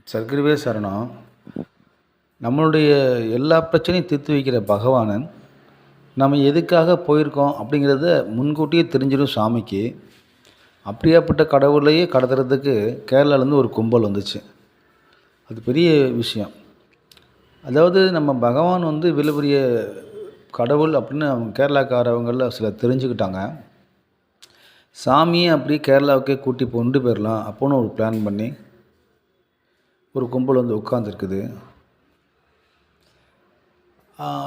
சர்க்குருவே சரணம். நம்மளுடைய எல்லா பிரச்சனையும் தீர்த்து வைக்கிற பகவானன், நம்ம எதுக்காக போயிருக்கோம் அப்படிங்கிறத முன்கூட்டியே தெரிஞ்சிடும் சாமிக்கு. அப்படியாப்பட்ட கடவுளையே கடத்துறதுக்கு கேரளாலேருந்து ஒரு கும்பல் வந்துச்சு. அது பெரிய விஷயம். அதாவது நம்ம பகவான் வந்து இவ்வளோ பெரிய கடவுள் அப்படின்னு அவங்க கேரளாக்காரவங்களில் சிலர் தெரிஞ்சுக்கிட்டாங்க. சாமியை அப்படியே கேரளாவுக்கே கூட்டி கொண்டு போயிடலாம் அப்போன்னு ஒரு பிளான் பண்ணி ஒரு கும்பல் வந்து உட்காந்துருக்குது.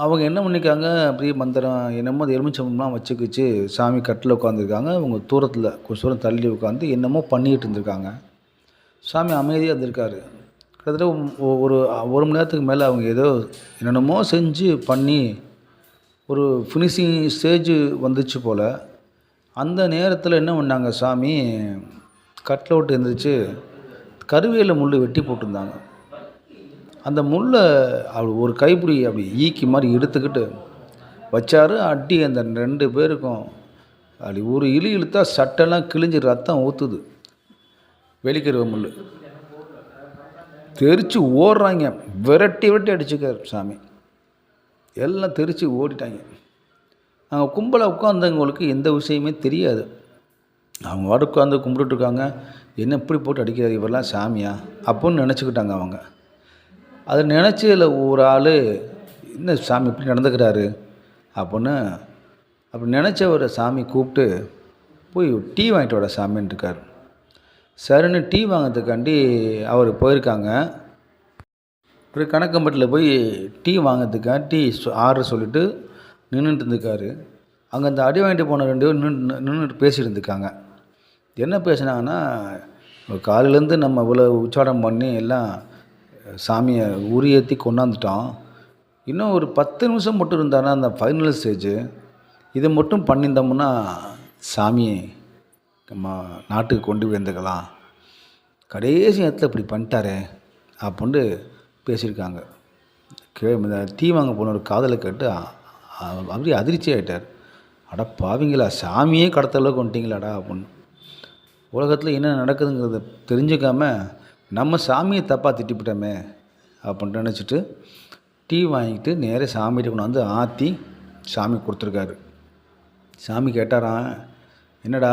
அவங்க என்ன பண்ணியிருக்காங்க, அப்படியே மந்திரம் என்னமோ அது எலுமிச்சம்பழம்லாம் வச்சுக்கிச்சு சாமி கட்டில் உட்காந்துருக்காங்க. அவங்க தூரத்தில் கொஞ்சம் தூரம் தள்ளி உட்காந்து என்னமோ பண்ணிக்கிட்டு இருந்திருக்காங்க. சாமி அமைதியாக இருந்திருக்காரு. கிட்டத்தட்ட ஒரு 1 மணி நேரத்துக்கு மேலே அவங்க ஏதோ என்னென்னமோ செஞ்சு பண்ணி ஒரு ஃபினிஷிங் ஸ்டேஜ் வந்துச்சு போல். அந்த நேரத்தில் என்ன பண்ணாங்க, சாமி கட்டில் விட்டு எழுந்திரிச்சு கருவேல முள் வெட்டி போட்டிருந்தாங்க. அந்த முள்ளை ஒரு கைப்பிடி அப்படி ஈக்கி மாதிரி எடுத்துக்கிட்டு வச்சார். அடி அந்த 2 பேருக்கும் அப்படி ஒரு இழுத்தா சட்டெல்லாம் கிழிஞ்சு ரத்தம் ஊற்றுது. வெளிக்கருவ முள் தெரித்து ஓடுறாங்க. விரட்டி அடிச்சுக்கார் சாமி. எல்லாம் தெரித்து ஓடிட்டாங்க. அங்கே கும்பலை உட்காந்தவங்களுக்கு எந்த விஷயமே தெரியாது. அவங்க வாடு உட்காந்து கும்பிட்டுருக்காங்க. என்ன இப்படி போட்டு அடிக்கிறார் இவரெல்லாம் சாமியா அப்புடின்னு நினச்சிக்கிட்டாங்க அவங்க. அதை நினச்சி இல்லை ஒரு ஆள் என்ன சாமி இப்படி நடந்துக்கிறாரு அப்புடின்னு அப்படி நினச்சவரை சாமி கூப்பிட்டு போய் டீ வாங்கிட்டு வர சாமின்னு இருக்கார். சரின்னு டீ வாங்கிறதுக்காண்டி அவர் போயிருக்காங்க. ஒரு கணக்கம்பட்டில் போய் டீ வாங்கிறதுக்காண்டி ஆர்டர் சொல்லிவிட்டு நின்றுட்டு இருந்திருக்காரு. அங்கே அந்த அடி வாங்கிட்டு போன 2 பேர் நின்றுட்டு பேசிகிட்டு இருந்திருக்காங்க. என்ன பேசினாங்கன்னா, காலையிலேருந்து நம்ம இவ்வளோ உச்சாடம் பண்ணி எல்லாம் சாமியை உரியேற்றி கொண்டாந்துட்டோம். இன்னும் ஒரு 10 நிமிஷம் மட்டும் இருந்தானா அந்த ஃபைனல் ஸ்டேஜு இதை மட்டும் பண்ணியிருந்தோம்னா சாமியை நம்ம நாட்டுக்கு கொண்டு வந்துக்கலாம். கடைசி நேரத்தில் இப்படி பண்ணிட்டாரே அப்படின்ட்டு பேசியிருக்காங்க. டீ வாங்க போன ஒரு காதலை கேட்டு அப்படியே அதிர்ச்சி ஆகிட்டார். அட பாவிங்களா, சாமியே கடத்த அளவுக்கு வந்துட்டிங்களாடா அப்படின்னு. உலகத்தில் என்ன நடக்குதுங்கிறத தெரிஞ்சுக்காமல் நம்ம சாமியை தப்பாக திட்டிவிட்டோமே அப்படின்ட்டு நினச்சிட்டு டீ வாங்கிட்டு நேராக சாமிகிட்ட கொண்டு வந்து ஆற்றி சாமி கொடுத்துருக்காரு. சாமி கேட்டாராம், என்னடா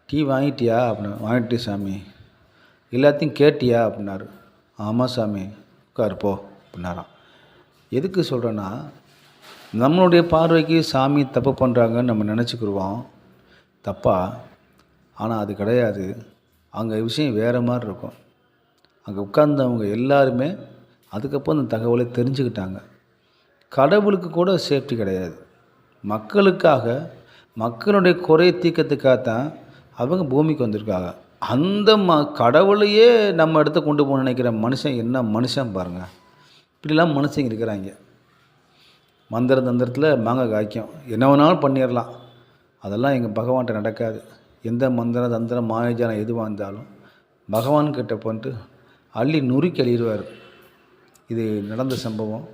டீ வாங்கிட்டியா அப்படின்னு. வாங்கிட்டு சாமி. எல்லாத்தையும் கேட்டியா அப்படின்னாரு. ஆமாம் சாமி. உட்காரு போ அப்படின்னாராம். எதுக்கு சொல்கிறேன்னா, நம்மளுடைய பார்வைக்கு சாமி தப்பு பண்ணுறாங்கன்னு நம்ம நினச்சிக்கிடுவோம் தப்பா. ஆனால் அது கிடையாது. அங்கே விஷயம் வேறு மாதிரி இருக்கும். அங்கே உட்கார்ந்தவங்க எல்லாருமே அதுக்கப்புறம் அந்த தகவலை தெரிஞ்சுக்கிட்டாங்க. கடவுளுக்கு கூட சேஃப்டி கிடையாது. மக்களுக்காக மக்களுடைய குறையை தீர்க்கறதுக்காகத்தான் அவங்க பூமிக்கு வந்திருக்காங்க. அந்த கடவுளையே நம்ம இடத்த கொண்டு போக நினைக்கிற மனுஷன் என்ன மனுஷன் பாருங்கள். இப்படிலாம் மனுஷங்க இருக்கிறாங்க. மந்திர தந்திரத்தில் மாங்காய் காய்க்கும், என்ன வேணாலும் பண்ணிடலாம். அதெல்லாம் எங்கள் பகவான்கிட்ட நடக்காது. எந்த மந்திர தந்திரம் மாயஜாலம் எதுவாக இருந்தாலும் பகவான்கிட்ட பண்ணிட்டு அள்ளி நுறுக்கி அழிடுவார். இது நடந்த சம்பவம்.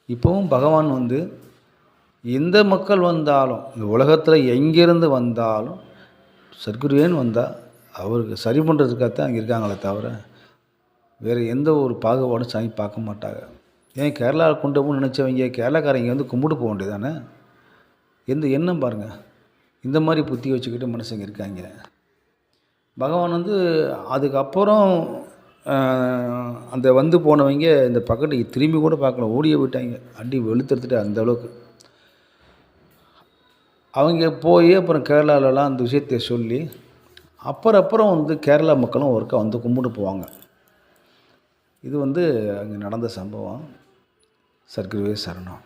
இப்போவும் பகவான் வந்து எந்த மக்கள் வந்தாலும் இந்த உலகத்தில் எங்கேருந்து வந்தாலும் சர்க்குருவேன்னு வந்தால் அவருக்கு சரி பண்ணுறதுக்காகத்தான் அங்கே இருக்காங்களே தவிர வேறு எந்த ஒரு பாகுபாடும் சாமி பார்க்க மாட்டாங்க. ஏன் கேரளாவில் கொண்டு போகணும்னு நினச்சவங்க கேரளாக்காரங்க வந்து கும்பிட்டு போக வேண்டியதானே. எந்த எண்ணம் பாருங்கள். இந்த மாதிரி புத்தி வச்சுக்கிட்டு மனுஷங்க இருக்காங்க. பகவான் வந்து அதுக்கப்புறம் அந்த வந்து போனவங்க இந்த பக்கத்துக்கு திரும்பி கூட பார்க்கல, ஓடியே விட்டாங்க. அடி வெளுத்தெடுத்துட்டு அந்த அளவுக்கு அவங்க போய் அப்புறம் கேரளாவிலலாம் அந்த விஷயத்தை சொல்லி அப்புறம் வந்து கேரளா மக்களும் ஒருக்கா வந்து கும்பிட்டு போவாங்க. இது வந்து அங்கே நடந்த சம்பவம். சர்க்குருவே சரணம்.